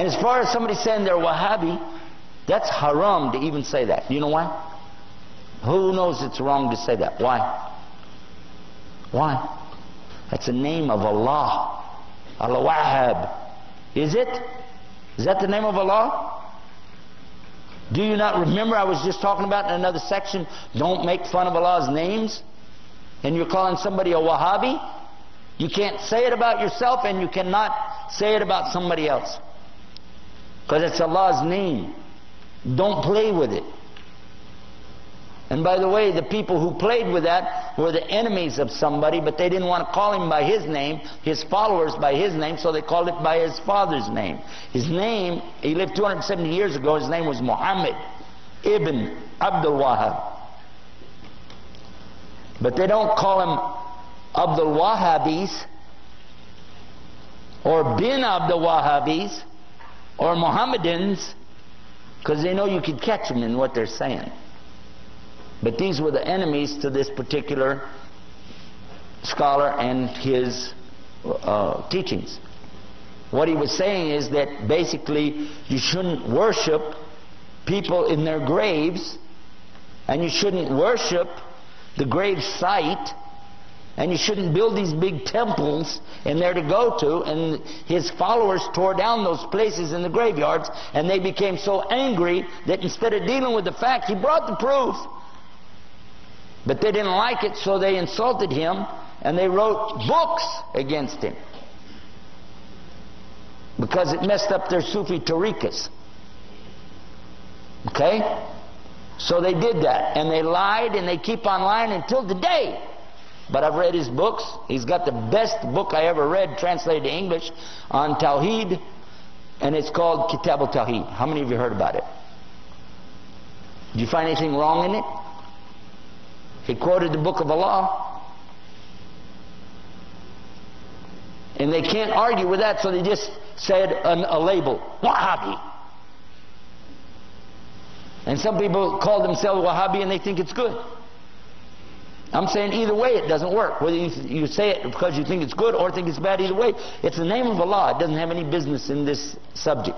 And as far as somebody saying they're Wahhabi, that's haram to even say that. Do you know why? Who knows it's wrong to say that? Why? Why? That's the name of Allah. Al-Wahhab. Is it? Is that the name of Allah? Do you not remember I was just talking about in another section, don't make fun of Allah's names? And you're calling somebody a Wahhabi? You can't say it about yourself, and you cannot say it about somebody else. Because it's Allah's name. Don't play with it. And by the way, the people who played with that were the enemies of somebody, but they didn't want to call him by his name, his followers by his name, so they called it by his father's name. His name, he lived 270 years ago, his name was Muhammad ibn Abdul Wahhab. But they don't call him Abdul Wahhabis, or bin Abdul Wahhabis, or Mohammedans, because they know you could catch them in what they're saying. But these were the enemies to this particular scholar and his teachings. What he was saying is that basically you shouldn't worship people in their graves, and you shouldn't worship the grave site, and you shouldn't build these big temples in there to go to. And his followers tore down those places in the graveyards, and they became so angry that instead of dealing with the fact, he brought the proof. But they didn't like it, so they insulted him, and they wrote books against him. Because it messed up their Sufi tariqas. Okay? So they did that, and they lied, and they keep on lying until today. But I've read his books. He's got the best book I ever read, translated to English, on Tawheed, and it's called Kitab al-Tawheed. How many of you heard about it? Did you find anything wrong in it? He quoted the book of Allah. And they can't argue with that, so they just said a label, Wahhabi. And some people call themselves Wahhabi and they think it's good. I'm saying either way it doesn't work. Whether you say it because you think it's good or think it's bad, either way, it's the name of Allah. It doesn't have any business in this subject.